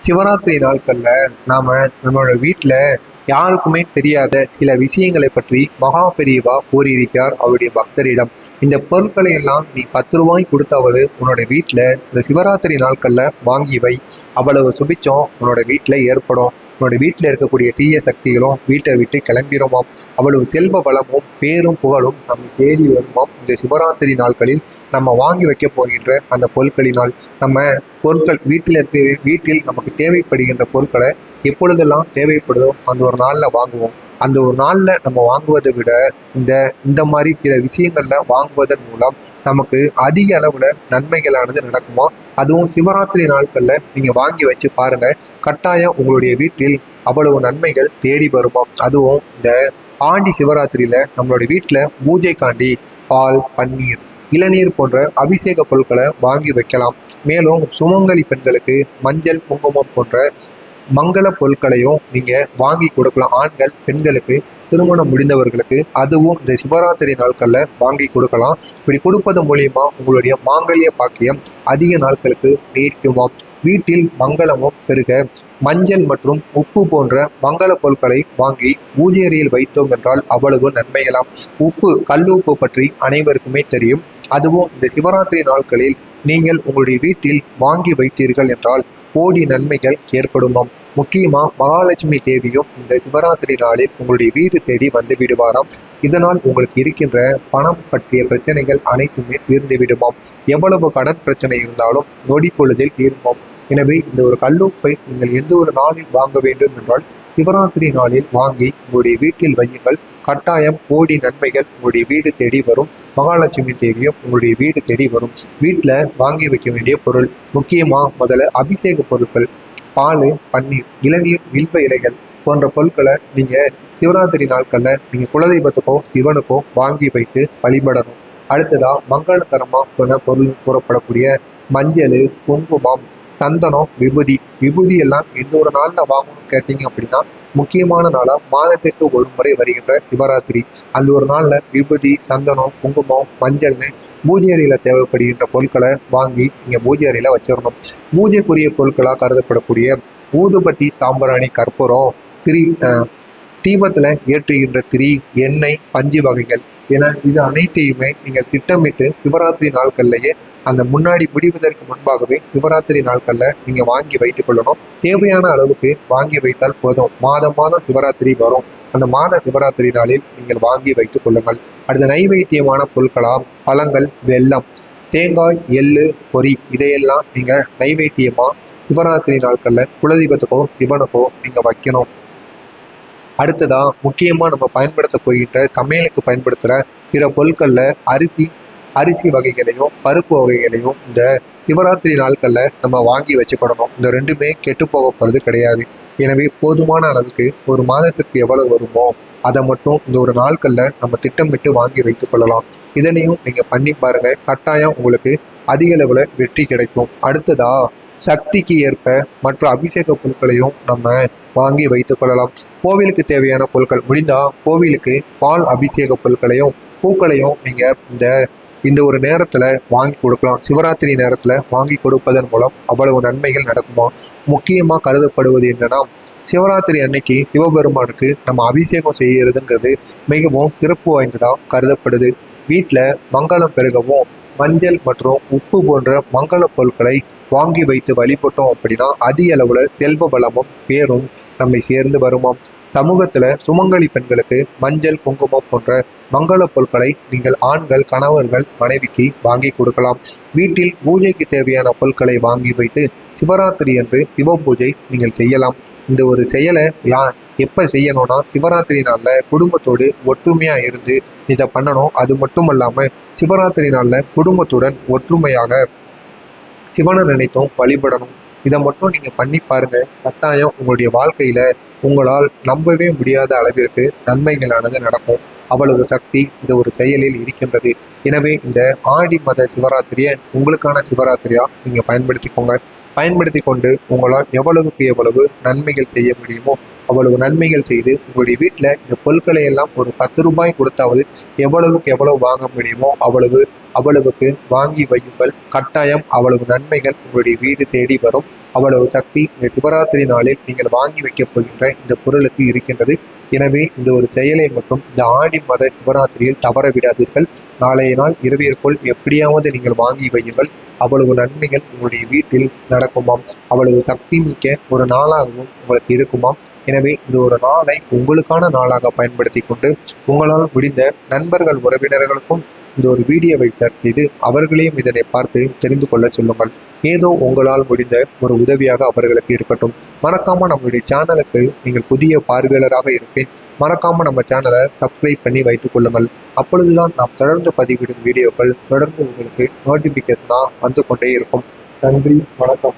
சிவராத்திரி நாட்கள்ல நாம நம்மளோட வீட்டில் யாருக்குமே தெரியாத சில விஷயங்களை பற்றி மகா பெரியவா கூறியிருக்கிறார் அவருடைய பக்தரிடம். இந்த பொருட்களை எல்லாம் நீ 10 ரூபாய் கொடுத்தாவது உன்னோட வீட்டில் இந்த சிவராத்திரி நாட்கள்ல வாங்கி வை. அவ்வளவு சுபிச்சம் உன்னோட வீட்டில் ஏற்படும். உன்னோட வீட்டில் இருக்கக்கூடிய தீய சக்திகளும் வீட்டை விட்டு கிளம்பிடுமாம். அவ்வளவு செல்வ வளமும் பேரும் புகழும் நம்ம தேடி வருமாம். இந்த சிவராத்திரி நாட்களில் நம்ம வாங்கி வைக்க போகின்ற அந்த பொருட்களினால் நம்ம பொருட்கள் வீட்டில் நமக்கு தேவைப்படுகின்ற பொருட்களை எப்பொழுதெல்லாம் தேவைப்படுதோ அந்த ஒரு நாளில் வாங்குவோம். அந்த ஒரு நாளில் நம்ம வாங்குவதை விட இந்த இந்த மாதிரி சில விஷயங்கள்ல வாங்குவதன் மூலம் நமக்கு அதிக அளவில் நன்மைகளானது நடக்குமா. அதுவும் சிவராத்திரி நாட்களில் நீங்கள் வாங்கி வச்சு பாருங்க, கட்டாயம் உங்களுடைய வீட்டில் அவ்வளவு நன்மைகள் தேடி வருமா. அதுவும் இந்த ஆண்டி சிவராத்திரியில நம்மளுடைய வீட்டில் பூஜைக்காண்டி பால், பன்னீர், இளநீர் போன்ற அபிஷேக பொருட்களை வாங்கி வைக்கலாம். மேலும் சுமங்கலி பெண்களுக்கு மஞ்சள், குங்குமம் போன்ற மங்கள பொருட்களையும் நீங்க வாங்கி கொடுக்கலாம். ஆண்கள் பெண்களுக்கு திருமணம் முடிந்தவர்களுக்கு அதுவும் இந்த சிவராத்திரி நாட்கள்ல வாங்கி கொடுக்கலாம். இப்படி கொடுப்பது மூலியமா உங்களுடைய மாங்கல்ய பாக்கியம் அதிக நாட்களுக்கு நீடிக்குமாம். வீட்டில் மங்களமும் பெருக மஞ்சள் மற்றும் உப்பு போன்ற மங்கள பொருட்களை வாங்கி பூஜை அறையில் வைத்தோம் என்றால் அவ்வளவு நன்மைகளாம். உப்பு, கல் உப்பு பற்றி அனைவருக்குமே தெரியும். அதுவும் இந்த சிவராத்திரி நாட்களில் நீங்கள் உங்களுடைய வீட்டில் வாங்கி வைத்தீர்கள் என்றால் கோடி நன்மைகள் ஏற்படுமாம். முக்கியமா மகாலட்சுமி தேவியும் இந்த சிவராத்திரி நாளில் உங்களுடைய வீடு தேடி வந்து விடுவாராம். இதனால் உங்களுக்கு இருக்கின்ற பணம் பற்றிய பிரச்சனைகள் அனைத்துமே தீர்ந்து விடுமாம். எவ்வளவு கடன் பிரச்சனை இருந்தாலும் நொடி பொழுதில் தீர்மாம். எனவே இந்த ஒரு கல்லுப்பை நீங்கள் எந்த ஒரு நாளில் வாங்க வேண்டும் என்றால் சிவராத்திரி நாளில் வாங்கி உங்களுடைய வீட்டில் வையுங்கள். கட்டாயம் கோடி நன்மைகள் உங்களுடைய வீடு தேடி வரும். மகாலட்சுமி தேவியும் உங்களுடைய வீடு தேடி வரும். வீட்டில் வாங்கி வைக்க வேண்டிய பொருள் முக்கியமாக முதல்ல அபிஷேக பொருட்கள், பால், பன்னீர், இளநீர், வில்வ இலைகள் போன்ற பொருட்களை நீங்கள் சிவராத்திரி நாட்களில் நீங்கள் குலதெய்வத்துக்கோ சிவனுக்கோ வாங்கி வைத்து வழிபடணும். அடுத்ததாக மங்களகரமாக பொருள் கூறப்படக்கூடிய மஞ்சள், குங்குமம், சந்தனம், விபூதி எல்லாம் எந்த ஒரு நாளில் வாங்கணும்னு கேட்டீங்க அப்படின்னா முக்கியமான நாளாக மாதத்திற்கு ஒரு முறை வருகின்ற சிவராத்திரி. அந்த ஒரு நாளில் விபூதி, சந்தனம், குங்குமம், மஞ்சள்னு பூஜை அறையில் தேவைப்படுகின்ற பொருட்களை வாங்கி நீங்கள் பூஜை அறையில் வச்சிடணும். பூஜைக்குரிய பொருட்களாக கருதப்படக்கூடிய ஊதுபத்தி, சாம்பிராணி, கற்பூரம், திரி, தீபத்தில் ஏற்றுகின்ற திரி, எண்ணெய், பஞ்சு வகைகள் என இது அனைத்தையுமே நீங்கள் திட்டமிட்டு சிவராத்திரி நாட்கள்லேயே அந்த முன்னாடி முடிவதற்கு முன்பாகவே சிவராத்திரி நாட்களில் நீங்கள் வாங்கி வைத்துக் கொள்ளணும். தேவையான அளவுக்கு வாங்கி வைத்தால் போதும். மாதம் சிவராத்திரி வரும். அந்த மாத சிவராத்திரி நாளில் நீங்கள் வாங்கி வைத்துக் கொள்ளுங்கள். அடுத்த நைவேத்தியமான பொருட்களாம் பழங்கள், வெல்லம், தேங்காய், எள்ளு, பொறி இதையெல்லாம் நீங்கள் நைவேத்தியமாக சிவராத்திரி நாட்களில் குலதெய்வத்துக்கோ சிவனுக்கோ நீங்கள் வைக்கணும். அடுத்ததா முக்கியமாக நம்ம பயன்படுத்த போகின்ற சமையலுக்கு பயன்படுத்துகிற பிற பொருட்களில் அரிசி வகைகளையும் பருப்பு வகைகளையும் இந்த சிவராத்திரி நாட்களில் நம்ம வாங்கி வச்சுக்கிடணும். இந்த ரெண்டுமே கெட்டு போக போகிறது கிடையாது. எனவே போதுமான அளவுக்கு ஒரு மாதத்திற்கு எவ்வளவு வருமோ அதை மட்டும் இந்த ஒரு நாட்களில் நம்ம திட்டமிட்டு வாங்கி வைத்துக் கொள்ளலாம். இதனையும் நீங்கள் பண்ணி பாருங்க, கட்டாயம் உங்களுக்கு அதிக அளவில் வெற்றி கிடைக்கும். அடுத்ததா சக்திக்கு ஏற்ப மற்ற அபிஷேக பொருட்களையும் நம்ம வாங்கி வைத்துக் கொள்ளலாம். கோவிலுக்கு தேவையான பொருட்கள் முடிந்தா கோவிலுக்கு பால் அபிஷேக பொருட்களையும் பூக்களையும் நீங்கள் இந்த ஒரு நேரத்தில் வாங்கி கொடுக்கலாம். சிவராத்திரி நேரத்தில் வாங்கி கொடுப்பதன் மூலம் அவ்வளவு நன்மைகள் நடக்குமா. முக்கியமாக கருதப்படுவது என்னன்னா, சிவராத்திரி அன்னைக்கு சிவபெருமானுக்கு நம்ம அபிஷேகம் செய்யறதுங்கிறது மிகவும் சிறப்பு வாய்ந்ததாக கருதப்படுது. வீட்டில் மங்களம் பெருகவும் மஞ்சள் மற்றும் உப்பு போன்ற மங்கள பொருட்களை வாங்கி வைத்து வழிபட்டோம் அப்படின்னா அதிக அளவில் செல்வ வளமும் பேரும் நம்மை சேர்ந்து வருமாம். சமூகத்தில் சுமங்கலி பெண்களுக்கு மஞ்சள், குங்குமம் போன்ற மங்கள பொருட்களை நீங்கள் ஆண்கள், கணவர்கள், மனைவிக்கு வாங்கி கொடுக்கலாம். வீட்டில் பூஜைக்கு தேவையான பொருட்களை வாங்கி வைத்து சிவராத்திரி அன்று சிவ பூஜை நீங்கள் செய்யலாம். இந்த ஒரு செயலை எப்போ செய்யணும்னா சிவராத்திரி நாளில் குடும்பத்தோடு ஒற்றுமையாக இருந்து இதை பண்ணணும். அது மட்டும் இல்லாமல் சிவராத்திரி நாளில் குடும்பத்துடன் ஒற்றுமையாக சிவனை நினைத்தும் வழிபடணும். இதை மட்டும் நீங்கள் பண்ணி பாருங்க, கட்டாயம் உங்களுடைய வாழ்க்கையில் உங்களால் நம்பவே முடியாத அளவிற்கு நன்மைகளானது நடக்கும். அவ்வளவு சக்தி இந்த ஒரு செயலில் இருக்கின்றது. எனவே இந்த ஆடி மத சிவராத்திரியை உங்களுக்கான சிவராத்திரியா நீங்க பயன்படுத்திக்கோங்க. பயன்படுத்தி கொண்டு உங்களால் எவ்வளவுக்கு எவ்வளவு நன்மைகள் செய்ய முடியுமோ அவ்வளவு நன்மைகள் செய்து உங்களுடைய வீட்டில் இந்த பொருட்களை எல்லாம் ஒரு 10 ரூபாய் கொடுத்தாவது எவ்வளவுக்கு எவ்வளவு வாங்க முடியுமோ அவ்வளவுக்கு வாங்கி வையுங்கள். கட்டாயம் அவ்வளவு நன்மைகள் உங்களுடைய வீடு தேடி வரும். அவ்வளவு சக்தி இந்த சிவராத்திரி நாளில் நீங்கள் வாங்கி வைக்கப் போகின்ற இந்த பொருளுக்கு இருக்கின்றது. எனவே இந்த ஒரு செயலை மட்டும் இந்த ஆடி மத சிவராத்திரியில் தவற விடாதீர்கள். நாளைய நாள் இரவிற்குள் எப்படியாவது நீங்கள் வாங்கி வையுங்கள். அவ்வளவு நன்மைகள் உங்களுடைய வீட்டில் நடக்குமாம். அவ்வளவு சக்தி மிக்க ஒரு நாளாகவும் உங்களுக்கு இருக்குமாம். எனவே இந்த ஒரு நாளை உங்களுக்கான நாளாக பயன்படுத்தி கொண்டு உங்களால் முடிந்த நண்பர்கள் உறவினர்களுக்கும் இந்த ஒரு வீடியோவை ஷேர் செய்து அவர்களையும் இதனை பார்த்து தெரிந்து கொள்ள சொல்லுங்கள். ஏதோ உங்களால் முடிந்த ஒரு உதவியாக அவர்களுக்கு இருக்கட்டும். மறக்காம நம்மளுடைய சேனலுக்கு நீங்கள் புதிய பார்வையாளராக இருப்பேன். மறக்காம நம்ம சேனலை சப்ஸ்கிரைப் பண்ணி வைத்துக் கொள்ளுங்கள். அப்பொழுதுதான் நாம் தொடர்ந்து பதிவிடும் வீடியோக்கள் தொடர்ந்து உங்களுக்கு நோட்டிபிகேஷனாக வந்து கொண்டே இருக்கும். நன்றி, வணக்கம்.